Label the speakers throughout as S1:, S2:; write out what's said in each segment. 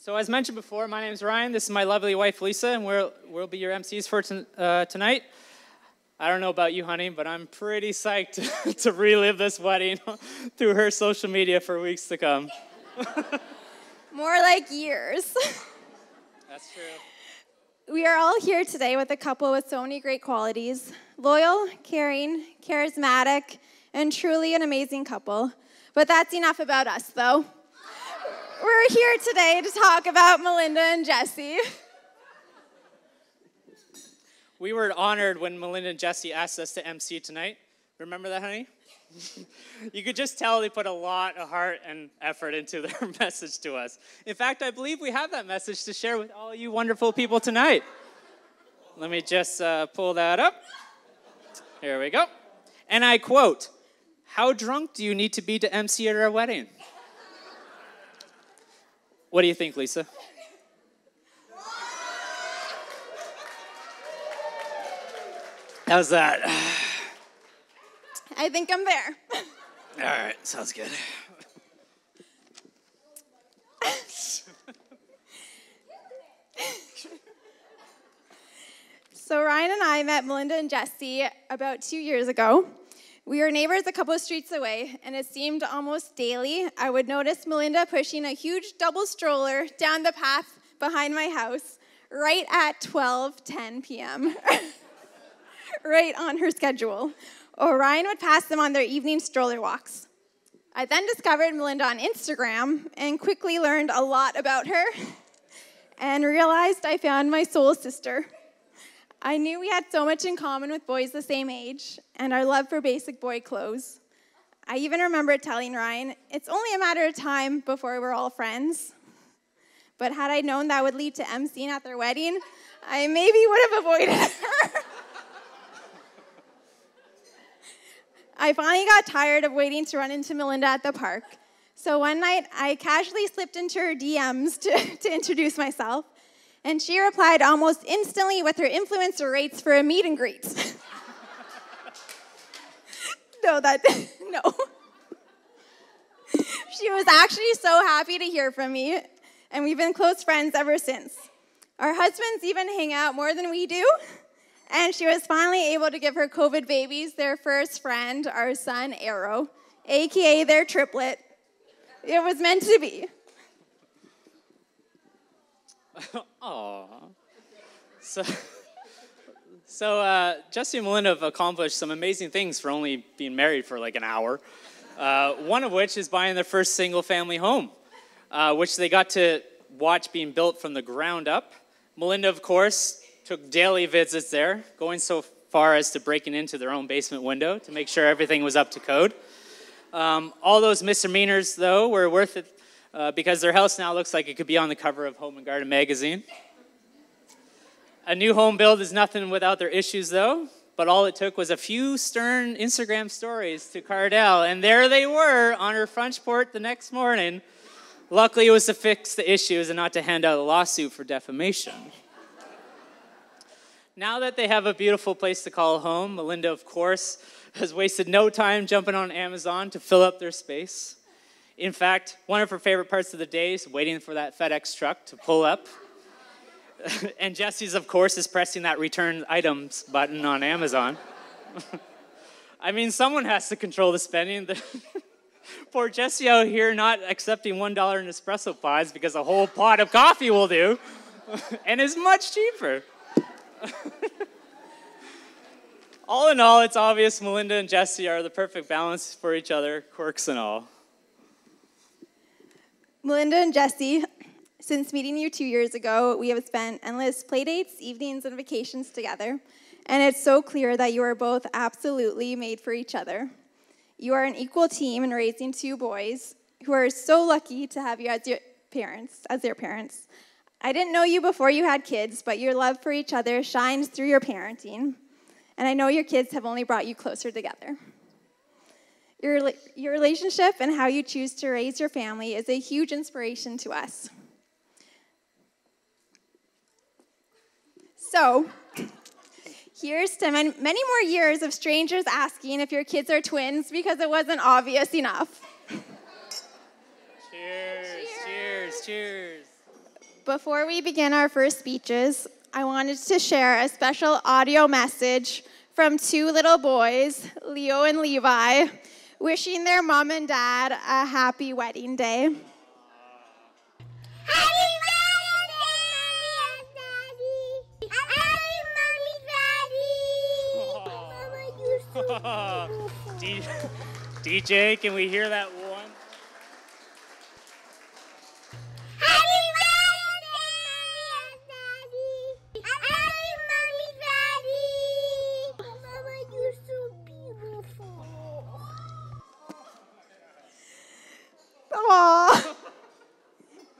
S1: So as mentioned before, my name is Ryan. This is my lovely wife, Lisa, and we'll be your MCs for tonight. I don't know about you, honey, but I'm pretty psyched to relive this wedding through her social media for weeks to come.
S2: More like years.
S1: That's true.
S2: We are all here today with a couple with so many great qualities. Loyal, caring, charismatic, and truly an amazing couple. But that's enough about us, though. We're here today to talk about Melinda and Jessy.
S1: We were honored when Melinda and Jessy asked us to MC tonight. Remember that, honey? You could just tell they put a lot of heart and effort into their message to us. In fact, I believe we have that message to share with all you wonderful people tonight. Let me just pull that up. Here we go. And I quote, "How drunk do you need to be to MC at our wedding?" What do you think, Lisa? How's that?
S2: I think I'm there.
S1: All right, sounds good.
S2: So Ryan and I met Melinda and Jessy about 2 years ago. We were neighbors a couple of streets away, and it seemed almost daily I would notice Melinda pushing a huge double stroller down the path behind my house right at 12:10 p.m., right on her schedule. Or Ryan would pass them on their evening stroller walks. I then discovered Melinda on Instagram and quickly learned a lot about her and realized I found my soul sister. I knew we had so much in common with boys the same age and our love for basic boy clothes. I even remember telling Ryan, it's only a matter of time before we're all friends. But had I known that would lead to emceeing at their wedding, I maybe would have avoided her. I finally got tired of waiting to run into Melinda at the park. So one night, I casually slipped into her DMs to introduce myself. And she replied almost instantly with her influencer rates for a meet and greet. No. She was actually so happy to hear from me, and we've been close friends ever since. Our husbands even hang out more than we do, and she was finally able to give her COVID babies their first friend, our son, Arrow, a.k.a. their triplet. It was meant to be.
S1: Aww. So Jessy and Melinda have accomplished some amazing things for only being married for like an hour. One of which is buying their first single-family home, which they got to watch being built from the ground up. Melinda, of course, took daily visits there, going so far as to breaking into their own basement window to make sure everything was up to code. All those misdemeanors, though, were worth it. Because their house now looks like it could be on the cover of Home and Garden magazine. A new home build is nothing without their issues, though. But all it took was a few stern Instagram stories to Cardell, and there they were on her front porch the next morning. Luckily, it was to fix the issues and not to hand out a lawsuit for defamation. Now that they have a beautiful place to call home, Melinda, of course, has wasted no time jumping on Amazon to fill up their space. In fact, one of her favorite parts of the day is waiting for that FedEx truck to pull up. And Jessy's, of course, is pressing that return items button on Amazon. I mean, someone has to control the spending. Poor Jessy out here not accepting $1 in espresso pods because a whole pot of coffee will do, and is much cheaper. All in all, it's obvious Melinda and Jessy are the perfect balance for each other, quirks and all.
S2: Melinda and Jessy, since meeting you 2 years ago, we have spent endless playdates, evenings, and vacations together. And it's so clear that you are both absolutely made for each other. You are an equal team in raising two boys who are so lucky to have you as their parents. I didn't know you before you had kids, but your love for each other shines through your parenting. And I know your kids have only brought you closer together. Your relationship and how you choose to raise your family is a huge inspiration to us. So, here's to many more years of strangers asking if your kids are twins because it wasn't obvious enough.
S1: Cheers, cheers, cheers.
S2: Before we begin our first speeches, I wanted to share a special audio message from two little boys, Leo and Levi, wishing their mom and dad a happy wedding day.
S3: Happy Daddy! Happy Mommy, Daddy! Mama, you're so beautiful.
S1: DJ, can we hear that one?
S3: Happy birthday, Mommy and Daddy! Happy Mommy, Daddy! Mama, you're so beautiful.
S2: Aww.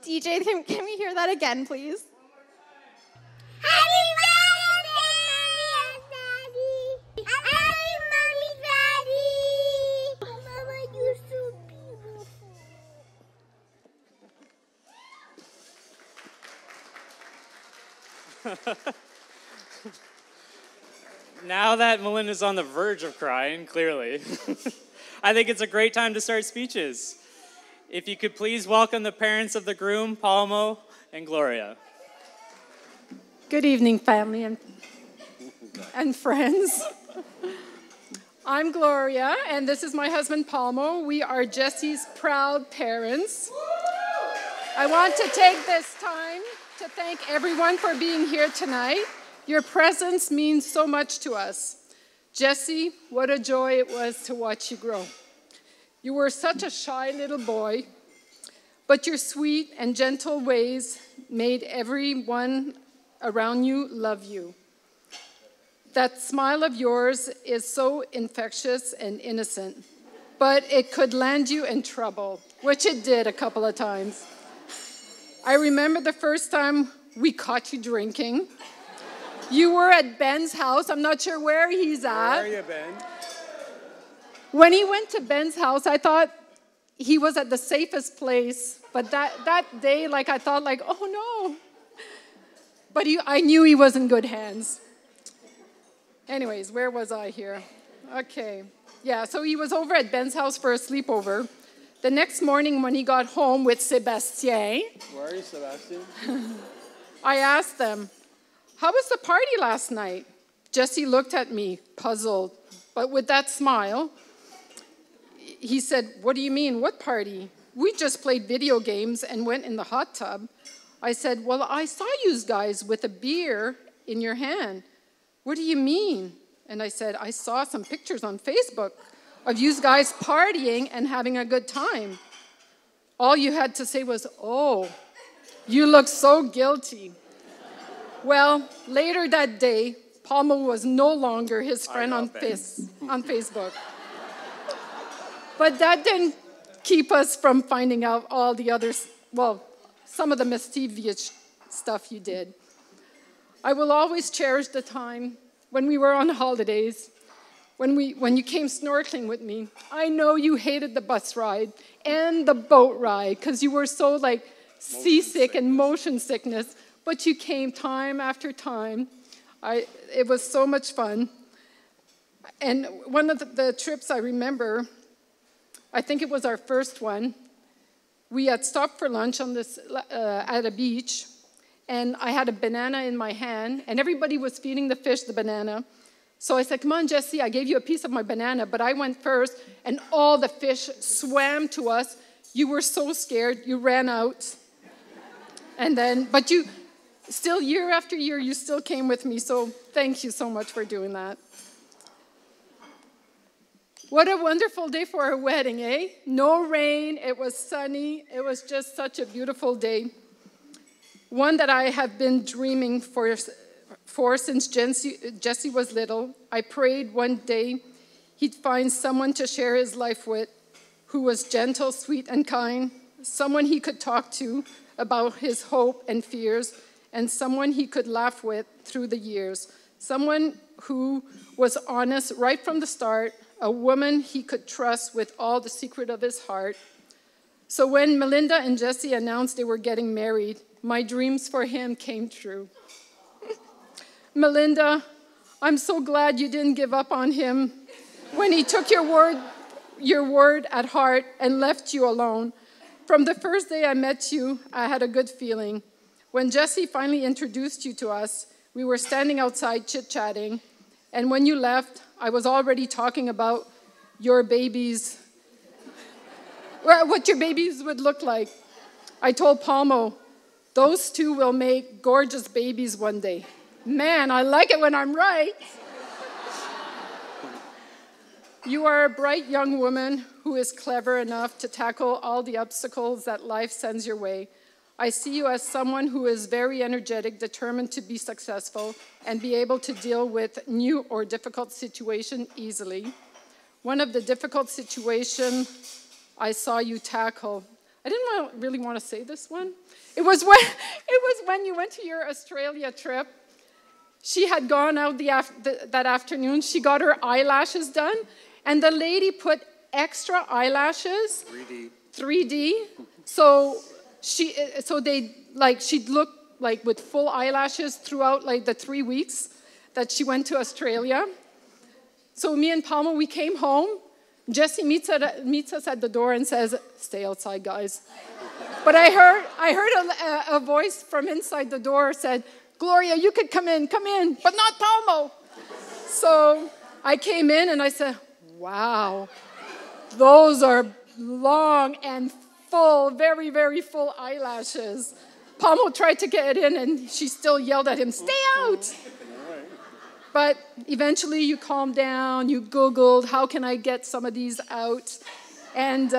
S2: DJ, can we hear that again, please?
S3: Happy birthday, Mommy and Daddy! Happy Mommy, Daddy! Mama, you're so beautiful.
S1: Now that Melinda's on the verge of crying, clearly, I think it's a great time to start speeches. If you could please welcome the parents of the groom, Palmo and Gloria.
S4: Good evening, family and friends. I'm Gloria, and this is my husband, Palmo. We are Jesse's proud parents. I want to take this time to thank everyone for being here tonight. Your presence means so much to us. Jesse, what a joy it was to watch you grow. You were such a shy little boy, but your sweet and gentle ways made everyone around you love you. That smile of yours is so infectious and innocent, but it could land you in trouble, which it did a couple of times. I remember the first time we caught you drinking. You were at Ben's house. I'm not sure where he's at.
S5: Where are you, Ben?
S4: When he went to Ben's house, I thought he was at the safest place. But that day, I thought, oh no. But I knew he was in good hands. Anyways, where was I here? Okay. Yeah, so he was over at Ben's house for a sleepover. The next morning when he got home with Sébastien,
S5: Where are you, Sebastian?
S4: I asked them, how was the party last night? Jesse looked at me, puzzled, but with that smile. He said, what do you mean, what party? We just played video games and went in the hot tub. I said, well, I saw you guys with a beer in your hand. What do you mean? And I said, I saw some pictures on Facebook of you guys partying and having a good time. All you had to say was, oh, you look so guilty. Well, later that day, Palmo was no longer his friend on Facebook. But that didn't keep us from finding out all the others, some of the mischievous stuff you did. I will always cherish the time when we were on holidays, when you came snorkeling with me. I know you hated the bus ride and the boat ride because you were so seasick and motion sickness, but you came time after time. It was so much fun. And one of the trips I remember, I think it was our first one, we had stopped for lunch on at a beach, and I had a banana in my hand, and everybody was feeding the fish the banana. So I said, come on, Jesse, I gave you a piece of my banana, but I went first, and all the fish swam to us. You were so scared, you ran out. But you, still year after year, you still came with me, so thank you so much for doing that. What a wonderful day for a wedding, eh? No rain, it was sunny, it was just such a beautiful day. One that I have been dreaming for since Jesse was little. I prayed one day he'd find someone to share his life with who was gentle, sweet, and kind, someone he could talk to about his hope and fears, and someone he could laugh with through the years, someone who was honest right from the start, a woman he could trust with all the secret of his heart. So when Melinda and Jesse announced they were getting married, my dreams for him came true. Melinda, I'm so glad you didn't give up on him when he took your word at heart and left you alone. From the first day I met you, I had a good feeling. When Jessy finally introduced you to us, we were standing outside chit-chatting, and when you left, I was already talking about your babies, what your babies would look like. I told Palmo, those two will make gorgeous babies one day. Man, I like it when I'm right. You are a bright young woman who is clever enough to tackle all the obstacles that life sends your way. I see you as someone who is very energetic, determined to be successful, and be able to deal with new or difficult situations easily. One of the difficult situations I saw you tackle, I didn't really want to say this one. It was when you went to your Australia trip. She had gone out that afternoon. She got her eyelashes done, and the lady put extra eyelashes. 3D. So she'd look like with full eyelashes throughout like the 3 weeks that she went to Australia. So me and Palma, we came home. Jessy meets us at the door and says, "Stay outside, guys." But I heard a voice from inside the door said, "Gloria, you could come in, but not Palmo." So I came in and I said, "Wow, those are long and full, very, very full eyelashes." Palmo tried to get in and she still yelled at him, "Stay out." But eventually you calmed down, you Googled, how can I get some of these out? And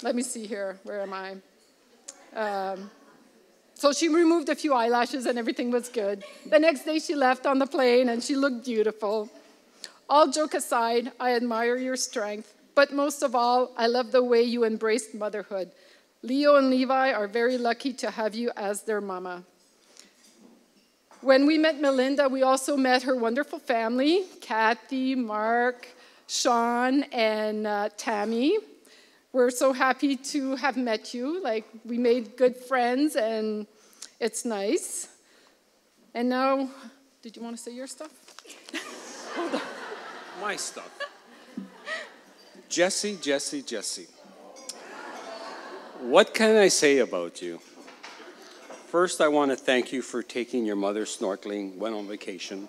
S4: let me see here, where am I? So she removed a few eyelashes and everything was good. The next day she left on the plane and she looked beautiful. All joke aside, I admire your strength, but most of all, I love the way you embraced motherhood. Leo and Levi are very lucky to have you as their mama. When we met Melinda, we also met her wonderful family, Kathy, Mark, Sean, and Tammy. We're so happy to have met you. Like, we made good friends, and it's nice. And now, did you want to say your stuff? Hold on.
S5: My stuff. Jessy. What can I say about you? First, I want to thank you for taking your mother snorkeling when on vacation.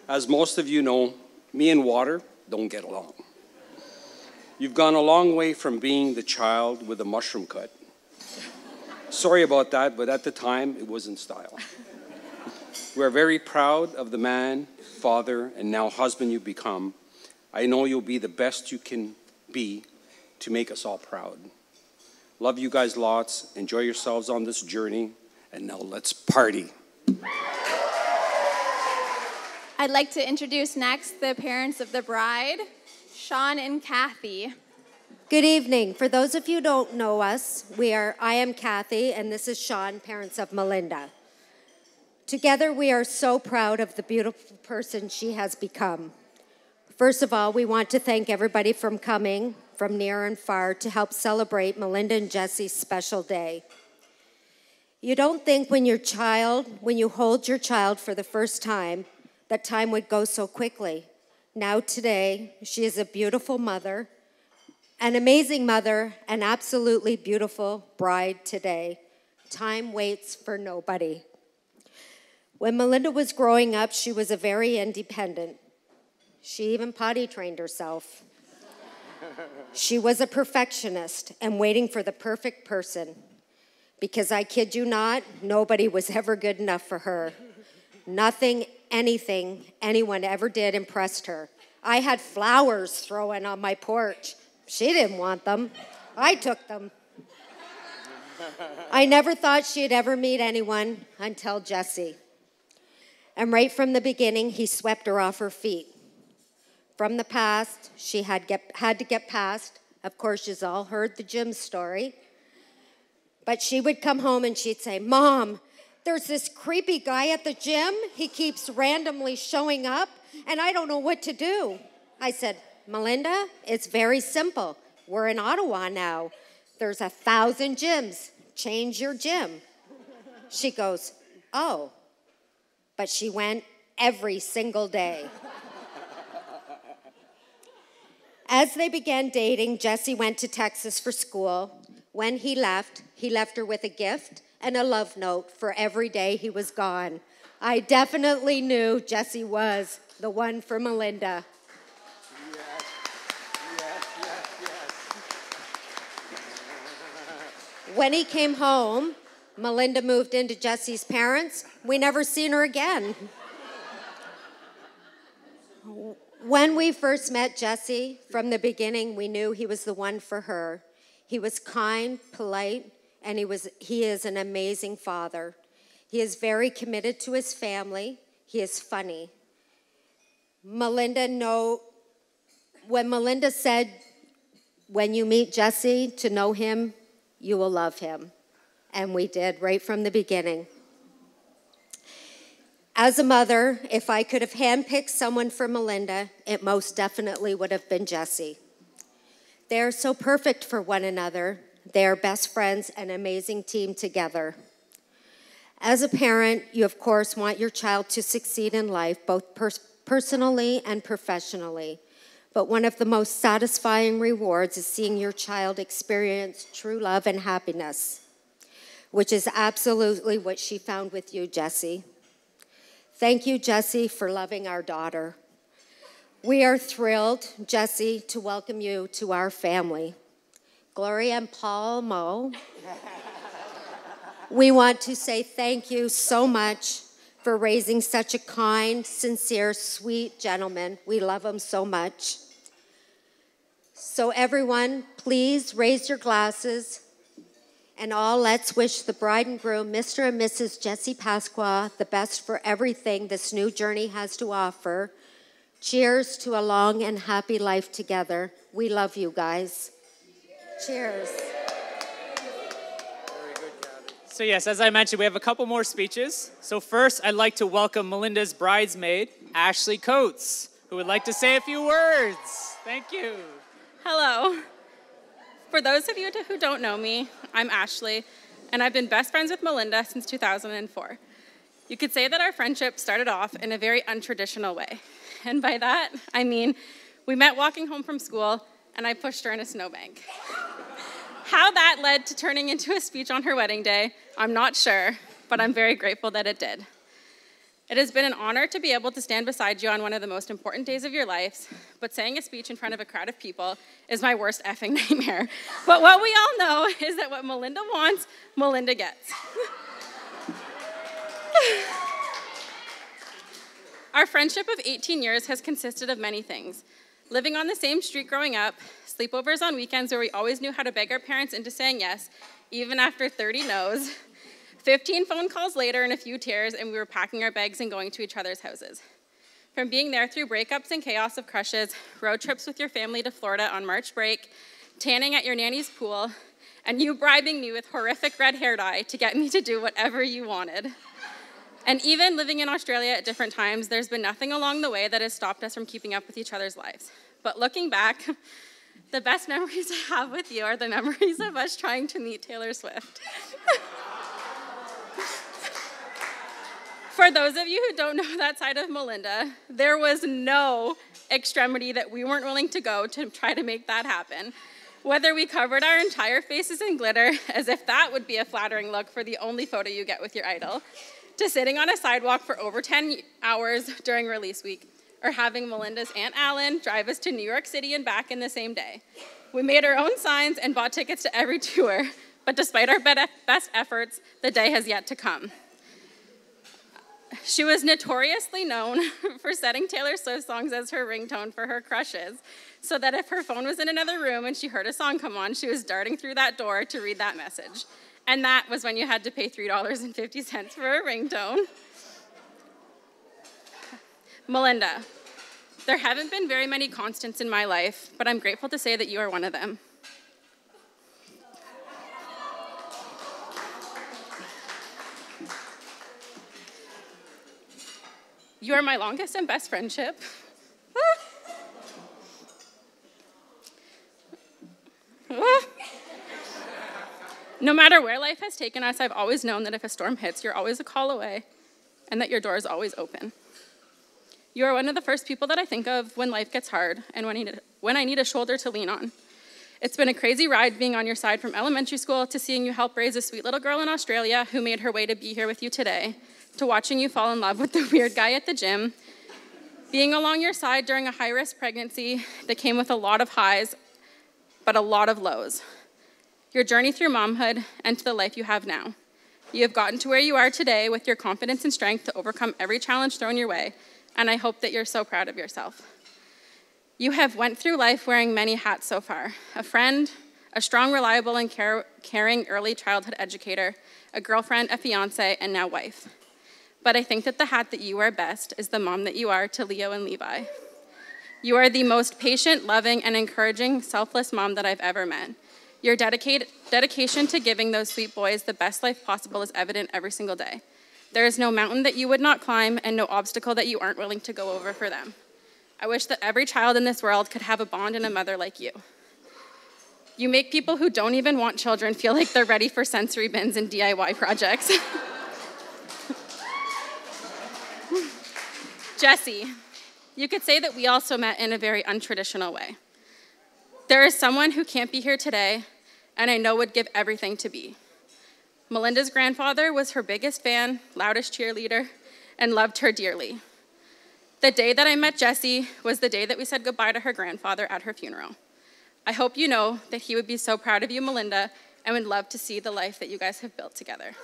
S5: As most of you know, me and water don't get along. You've gone a long way from being the child with a mushroom cut. Sorry about that, but at the time, it was in style. We're very proud of the man, father, and now husband you've become. I know you'll be the best you can be to make us all proud. Love you guys lots. Enjoy yourselves on this journey. And now let's party.
S2: I'd like to introduce next the parents of the bride, Sean and Kathy.
S6: Good evening. For those of you who don't know us, I am Kathy, and this is Sean, parents of Melinda. Together, we are so proud of the beautiful person she has become. First of all, we want to thank everybody for coming from near and far to help celebrate Melinda and Jesse's special day. You don't think when you hold your child for the first time, that time would go so quickly. Now today, she is a beautiful mother, an amazing mother, an absolutely beautiful bride today. Time waits for nobody. When Melinda was growing up, she was a very independent. She even potty trained herself. She was a perfectionist and waiting for the perfect person. Because I kid you not, nobody was ever good enough for her. Nothing, anything, anyone ever did impressed her. I had flowers thrown on my porch. She didn't want them. I took them. I never thought she'd ever meet anyone until Jesse. And right from the beginning, he swept her off her feet. From the past, she had to get past. Of course, you've all heard the gym story. But she would come home and she'd say, "Mom, there's this creepy guy at the gym. He keeps randomly showing up, and I don't know what to do." I said, "Melinda, it's very simple. We're in Ottawa now. There's 1,000 gyms. Change your gym." She goes, "Oh." But she went every single day. As they began dating, Jesse went to Texas for school. When he left her with a gift and a love note for every day he was gone. I definitely knew Jessy was the one for Melinda. When he came home, Melinda moved into Jessy's parents. We never seen her again. When we first met Jessy, from the beginning, we knew he was the one for her. He was kind, polite, and he is an amazing father. He is very committed to his family. He is funny. When Melinda said, when you meet Jessy, to know him, you will love him. And we did right from the beginning. As a mother, if I could have handpicked someone for Melinda, it most definitely would have been Jessy. They are so perfect for one another. They are best friends, an amazing team together. As a parent, you of course want your child to succeed in life, both personally and professionally. But one of the most satisfying rewards is seeing your child experience true love and happiness, which is absolutely what she found with you, Jessy. Thank you, Jessy, for loving our daughter. We are thrilled, Jessy, to welcome you to our family. Gloria and Paul Mo, we want to say thank you so much for raising such a kind, sincere, sweet gentleman. We love him so much. So everyone, please raise your glasses, and all let's wish the bride and groom, Mr. and Mrs. Jessy Pasqua, the best for everything this new journey has to offer. Cheers to a long and happy life together. We love you guys. Cheers.
S1: So yes, as I mentioned, we have a couple more speeches. So first, I'd like to welcome Melinda's bridesmaid, Ashley Coates, who would like to say a few words. Thank you.
S7: Hello. For those of you who don't know me, I'm Ashley, and I've been best friends with Melinda since 2004. You could say that our friendship started off in a very untraditional way. And by that, I mean, we met walking home from school, and I pushed her in a snowbank. How that led to turning into a speech on her wedding day, I'm not sure, but I'm very grateful that it did. It has been an honor to be able to stand beside you on one of the most important days of your lives, but saying a speech in front of a crowd of people is my worst effing nightmare. But what we all know is that what Melinda wants, Melinda gets. Our friendship of 18 years has consisted of many things. Living on the same street growing up, sleepovers on weekends where we always knew how to beg our parents into saying yes, even after 30 no's, 15 phone calls later and a few tears, and we were packing our bags and going to each other's houses. From being there through breakups and chaos of crushes, road trips with your family to Florida on March break, tanning at your nanny's pool, and you bribing me with horrific red hair dye to get me to do whatever you wanted. And even living in Australia at different times, there's been nothing along the way that has stopped us from keeping up with each other's lives. But looking back, the best memories I have with you are the memories of us trying to meet Taylor Swift. For those of you who don't know that side of Melinda, there was no extremity that we weren't willing to go to try to make that happen. Whether we covered our entire faces in glitter, as if that would be a flattering look for the only photo you get with your idol, to sitting on a sidewalk for over 10 hours during release week, or having Melinda's Aunt Alan drive us to New York City and back in the same day. We made our own signs and bought tickets to every tour, but despite our best efforts, the day has yet to come. She was notoriously known for setting Taylor Swift songs as her ringtone for her crushes, so that if her phone was in another room and she heard a song come on, she was darting through that door to read that message. And that was when you had to pay $3.50 for a ringtone. Melinda, there haven't been very many constants in my life, but I'm grateful to say that you are one of them. You are my longest and best friendship. No matter where life has taken us, I've always known that if a storm hits, you're always a call away and that your door is always open. You are one of the first people that I think of when life gets hard and when I need a shoulder to lean on. It's been a crazy ride being on your side from elementary school to seeing you help raise a sweet little girl in Australia who made her way to be here with you today, to watching you fall in love with the weird guy at the gym, being along your side during a high-risk pregnancy that came with a lot of highs, but a lot of lows. Your journey through momhood and to the life you have now. You have gotten to where you are today with your confidence and strength to overcome every challenge thrown your way, and I hope that you're so proud of yourself. You have went through life wearing many hats so far. A friend, a strong, reliable, and caring early childhood educator, a girlfriend, a fiance, and now wife. But I think that the hat that you wear best is the mom that you are to Leo and Levi. You are the most patient, loving, and encouraging, selfless mom that I've ever met. Your dedication to giving those sweet boys the best life possible is evident every single day. There is no mountain that you would not climb and no obstacle that you aren't willing to go over for them. I wish that every child in this world could have a bond and a mother like you. You make people who don't even want children feel like they're ready for sensory bins and DIY projects. Jessy, you could say that we also met in a very untraditional way. There is someone who can't be here today, and I know would give everything to be. Melinda's grandfather was her biggest fan, loudest cheerleader, and loved her dearly. The day that I met Jessy was the day that we said goodbye to her grandfather at her funeral. I hope you know that he would be so proud of you, Melinda, and would love to see the life that you guys have built together.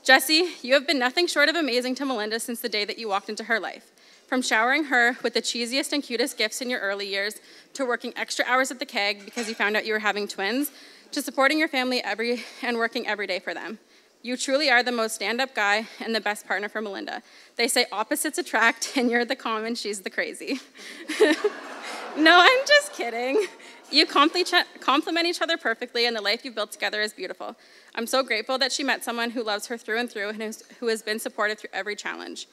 S7: Jessy, you have been nothing short of amazing to Melinda since the day that you walked into her life. From showering her with the cheesiest and cutest gifts in your early years, to working extra hours at the keg because you found out you were having twins, to supporting your family and working every day for them. You truly are the most stand-up guy and the best partner for Melinda. They say opposites attract, and you're the calm she's the crazy. No, I'm just kidding. You complement each other perfectly, and the life you've built together is beautiful. I'm so grateful that she met someone who loves her through and through and who has been supportive through every challenge.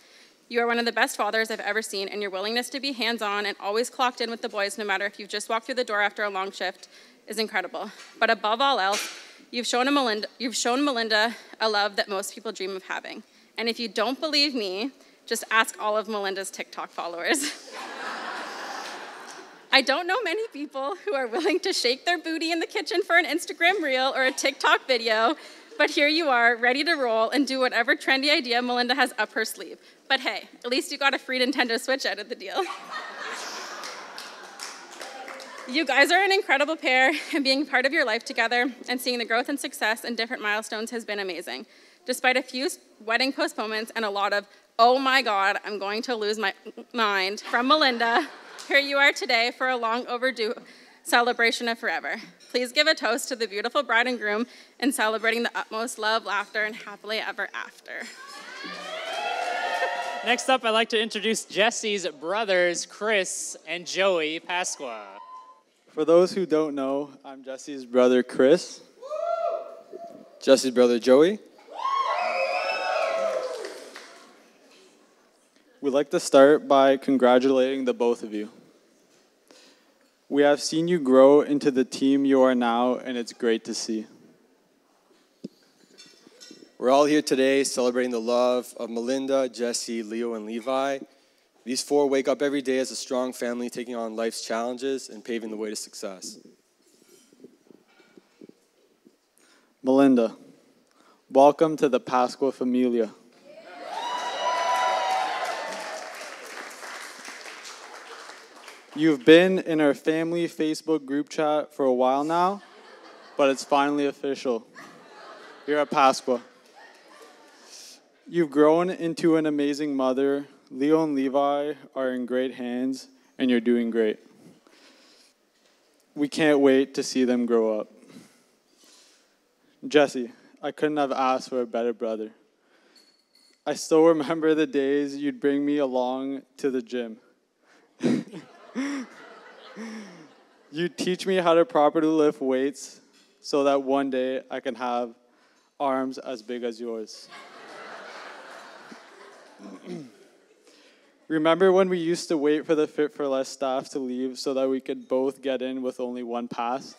S7: You are one of the best fathers I've ever seen, and your willingness to be hands-on and always clocked in with the boys, no matter if you've just walked through the door after a long shift, is incredible. But above all else, you've shown Melinda a love that most people dream of having. And if you don't believe me, just ask all of Melinda's TikTok followers. I don't know many people who are willing to shake their booty in the kitchen for an Instagram reel or a TikTok video, but here you are, ready to roll and do whatever trendy idea Melinda has up her sleeve. But hey, at least you got a free Nintendo Switch out of the deal. You guys are an incredible pair, and being part of your life together and seeing the growth and success and different milestones has been amazing. Despite a few wedding postponements and a lot of, oh my God, I'm going to lose my mind from Melinda, here you are today for a long overdue celebration of forever. Please give a toast to the beautiful bride and groom in celebrating the utmost love, laughter, and happily ever after.
S1: Next up, I'd like to introduce Jesse's brothers, Chris and Joey Pasqua.
S8: For those who don't know, I'm Jesse's brother, Chris.
S9: Jesse's brother, Joey.
S8: We'd like to start by congratulating the both of you. We have seen you grow into the team you are now, and it's great to see.
S9: We're all here today celebrating the love of Melinda, Jessy, Leo, and Levi. These four wake up every day as a strong family, taking on life's challenges and paving the way to success.
S8: Melinda, welcome to the Pasqua Familia. You've been in our family Facebook group chat for a while now, but it's finally official. You're at Pasqua. You've grown into an amazing mother. Leo and Levi are in great hands, and you're doing great. We can't wait to see them grow up. Jessy, I couldn't have asked for a better brother. I still remember the days you'd bring me along to the gym. You'd teach me how to properly lift weights so that one day I can have arms as big as yours. Remember when we used to wait for the Fit for Less staff to leave so that we could both get in with only one pass?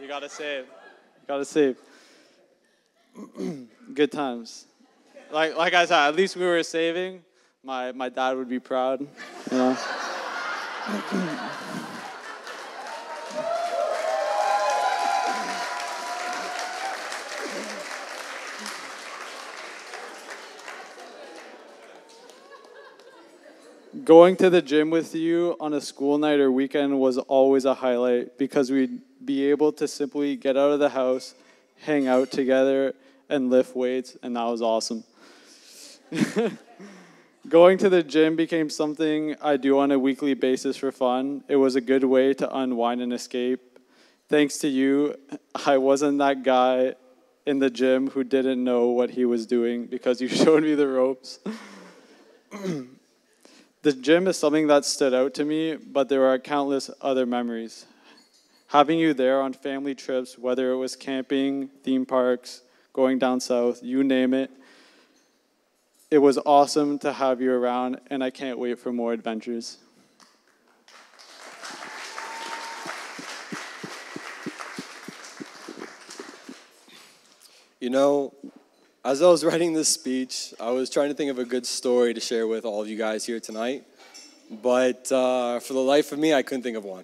S8: You gotta save. You gotta save. Good times. Like I said, at least we were saving. My dad would be proud, you know. Going to the gym with you on a school night or weekend was always a highlight because we'd be able to simply get out of the house, hang out together, and lift weights, and that was awesome. Going to the gym became something I do on a weekly basis for fun. It was a good way to unwind and escape. Thanks to you, I wasn't that guy in the gym who didn't know what he was doing because you showed me the ropes. The gym is something that stood out to me, but there are countless other memories. Having you there on family trips, whether it was camping, theme parks, going down south, you name it, it was awesome to have you around, and I can't wait for more adventures.
S9: You know, as I was writing this speech, I was trying to think of a good story to share with all of you guys here tonight. But for the life of me, I couldn't think of one.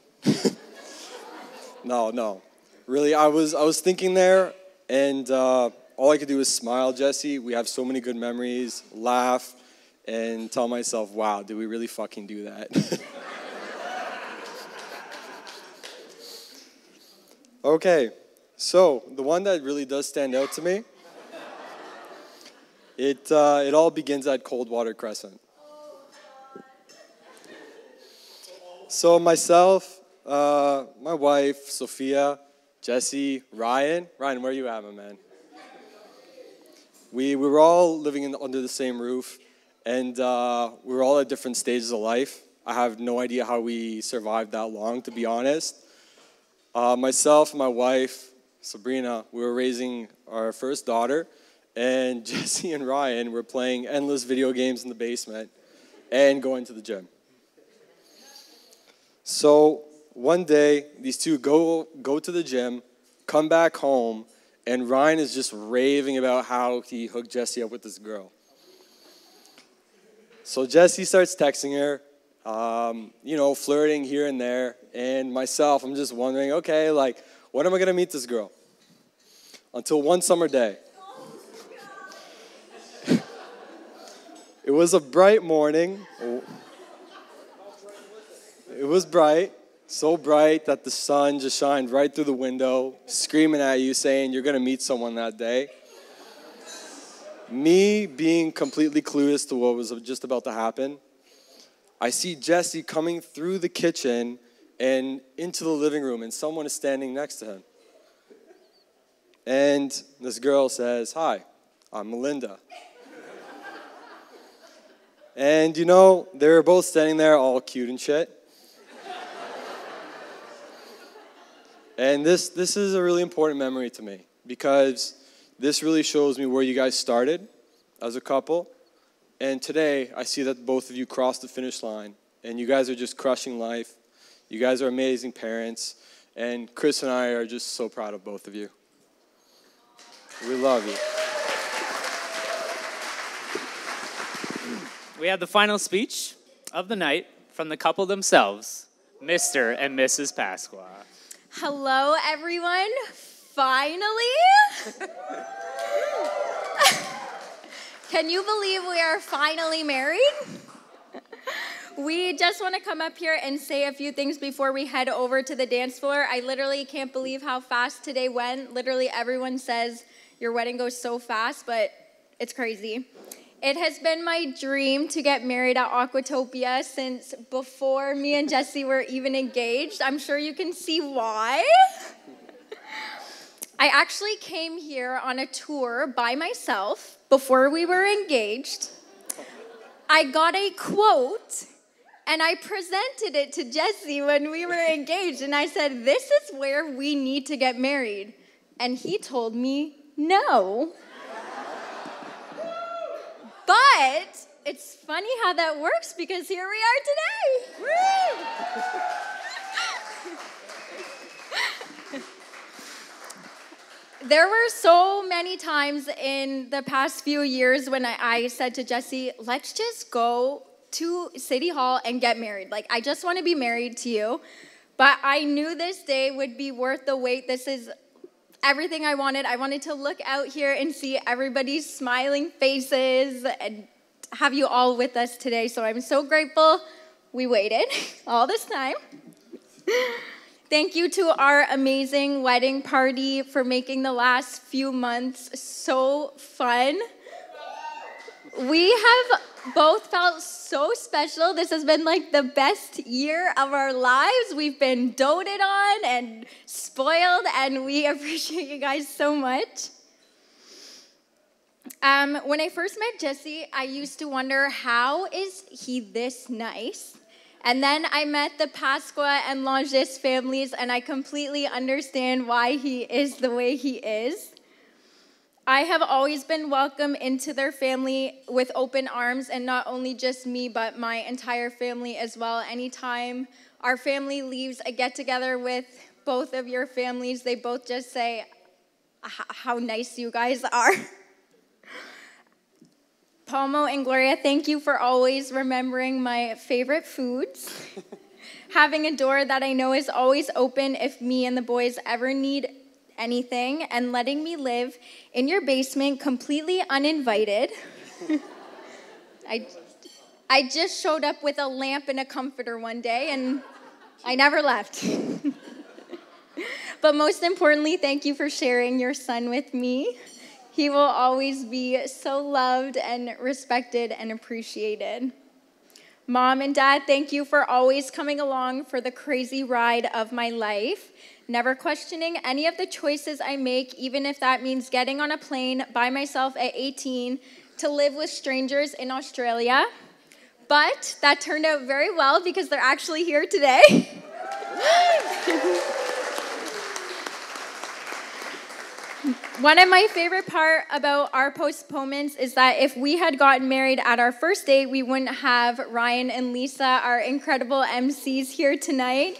S9: No. Really, I was thinking there, and all I could do was smile, Jesse. We have so many good memories, laugh, and tell myself, wow, did we really fucking do that? Okay, so the one that really does stand out to me, it all begins at Coldwater Crescent. So myself, my wife, Sophia, Jesse, Ryan, where are you at, my man? We were all living under the same roof, and we were all at different stages of life. I have no idea how we survived that long, to be honest. Myself and my wife, Sabrina, we were raising our first daughter, and Jesse and Ryan were playing endless video games in the basement and going to the gym. So one day, these two go to the gym, come back home, and Ryan is just raving about how he hooked Jesse up with this girl. So Jesse starts texting her, flirting here and there, and myself, I'm just wondering, okay, like, when am I going to meet this girl? Until one summer day. It was a bright morning. It was bright, so bright that the sun just shined right through the window, screaming at you, saying you're going to meet someone that day. Me being completely clueless to what was just about to happen, I see Jesse coming through the kitchen and into the living room, and someone is standing next to him. And this girl says, "Hi, I'm Melinda." And they were both standing there all cute and shit. And this is a really important memory to me because this really shows me where you guys started as a couple. And today, I see that both of you crossed the finish line. And you guys are just crushing life. You guys are amazing parents. And Chris and I are just so proud of both of you. We love you.
S1: We have the final speech of the night from the couple themselves, Mr. and Mrs. Pasqua.
S2: Hello, everyone. Finally. Can you believe we are finally married? We just want to come up here and say a few things before we head over to the dance floor. I literally can't believe how fast today went. Literally everyone says your wedding goes so fast, but it's crazy. It has been my dream to get married at Aquatopia since before me and Jesse were even engaged. I'm sure you can see why. I actually came here on a tour by myself before we were engaged. I got a quote and I presented it to Jesse when we were engaged, and I said, "This is where we need to get married." And he told me no. But it's funny how that works because here we are today. Woo! There were so many times in the past few years when I said to Jesse, let's just go
S10: to City Hall and get married. Like, I just want to be married to you. But I knew this day would be worth the wait. This is everything I wanted. I wanted to look out here and see everybody's smiling faces and have you all with us today. So I'm so grateful we waited all this time. Thank you to our amazing wedding party for making the last few months so fun. We have both felt so special. This has been like the best year of our lives. We've been doted on and spoiled, and we appreciate you guys so much. When I first met Jesse, I used to wonder, how is he this nice? And then I met the Pasqua and Langis families, and I completely understand why he is the way he is. I have always been welcomed into their family with open arms, and not only just me, but my entire family as well. Anytime our family leaves a get-together with both of your families, they both just say how nice you guys are. Palmo and Gloria, thank you for always remembering my favorite foods. Having a door that I know is always open if me and the boys ever need anything, and letting me live in your basement completely uninvited. I just showed up with a lamp and a comforter one day, and I never left. But most importantly, thank you for sharing your son with me. He will always be so loved and respected and appreciated. Mom and Dad, thank you for always coming along for the crazy ride of my life, never questioning any of the choices I make, even if that means getting on a plane by myself at 18 to live with strangers in Australia. But that turned out very well because they're actually here today. One of my favorite part about our postponements is that if we had gotten married at our first date, we wouldn't have Ryan and Lisa, our incredible MCs, here tonight.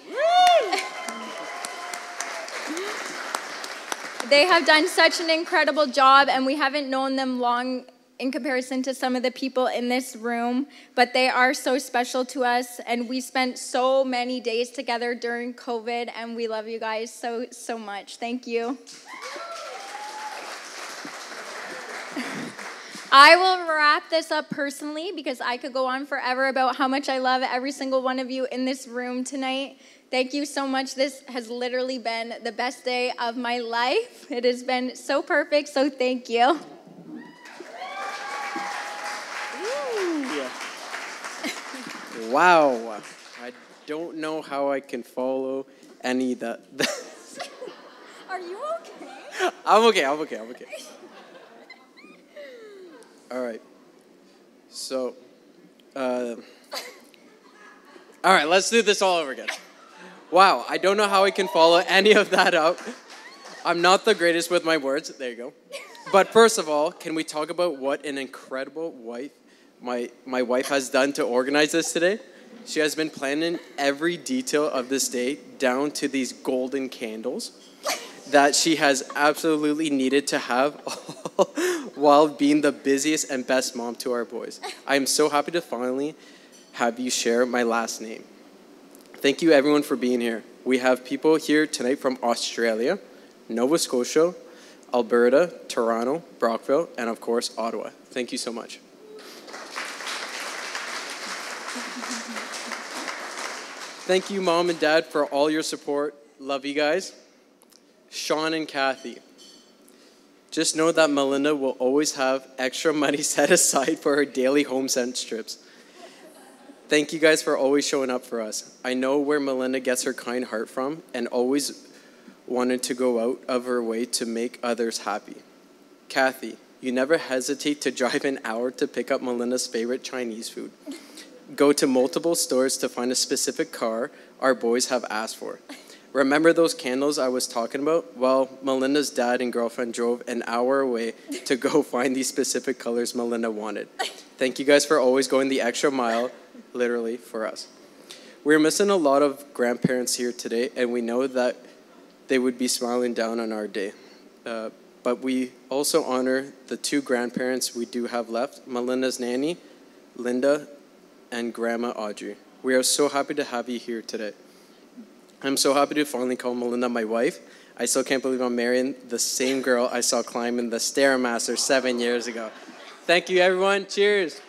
S10: They have done such an incredible job, and we haven't known them long in comparison to some of the people in this room, but they are so special to us, and we spent so many days together during COVID, and we love you guys so, so much. Thank you. I will wrap this up personally because I could go on forever about how much I love every single one of you in this room tonight. Thank you so much. This has literally been the best day of my life. It has been so perfect, so thank you.
S11: Wow. I don't know how I can follow any of that.
S10: Are you okay?
S11: I'm okay. All right. So, all right, let's do this all over again. Wow, I don't know how I can follow any of that up. I'm not the greatest with my words. There you go. But first of all, can we talk about what an incredible wife my wife has done to organize this today? She has been planning every detail of this day down to these golden candles that she has absolutely needed to have while being the busiest and best mom to our boys. I am so happy to finally have you share my last name. Thank you everyone for being here. We have people here tonight from Australia, Nova Scotia, Alberta, Toronto, Brockville, and of course, Ottawa. Thank you so much. Thank you, Mom and Dad, for all your support. Love you guys. Sean and Kathy, just know that Melinda will always have extra money set aside for her daily home sense trips. Thank you guys for always showing up for us. I know where Melinda gets her kind heart from and always wanted to go out of her way to make others happy. Kathy, you never hesitate to drive an hour to pick up Melinda's favorite Chinese food. Go to multiple stores to find a specific car our boys have asked for. Remember those candles I was talking about? Well, Melinda's dad and girlfriend drove an hour away to go find these specific colors Melinda wanted. Thank you guys for always going the extra mile, literally, for us. We're missing a lot of grandparents here today, and we know that they would be smiling down on our day. But we also honor the two grandparents we do have left, Melinda's nanny, Linda, and Grandma Audrey. We are so happy to have you here today. I'm so happy to finally call Melinda my wife. I still can't believe I'm marrying the same girl I saw climbing the Stairmaster 7 years ago. Thank you, everyone. Cheers.